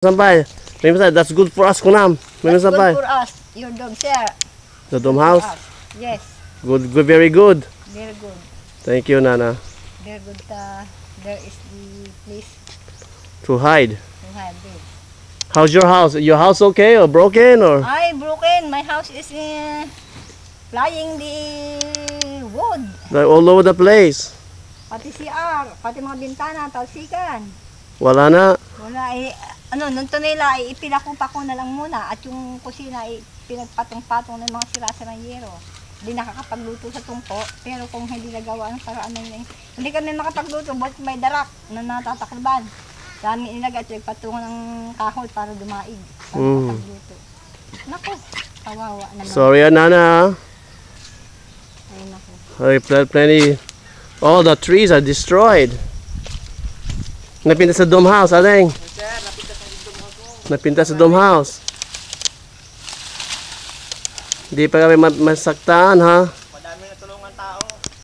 Sampai. That's good for us, Kunam. That's good for us. Your dog, sir. The dome house? Yes. Good, very good. Very good. Thank you, Nana. Very good. There is the place To hide. to hide there. How's your house? Your house okay or broken or? Ay, broken. My house is flying the wood. Like all over the place. Pati CR, pati mga bintana, talsikan. Wala na. Wala nung tunela ay ipinakupa ko na lang muna at yung kusina ay pinagpatong-patong ng mga sira-sirang yero. Hindi nakakapagluto sa tungko, pero kung hindi nagawa ng paraan na yun, hindi kami makapagluto, buhat may darak na natatakriban. Dami inagay at patungan ng kahoy para dumaig, para makapagluto. Naku, kawawa naman. Sorry, Nana. Ay, naku. Plenty. All the trees are destroyed. Napinta sa dome house, Adeng. Napinta sa dome house. Hindi pa kami masaktan, ha?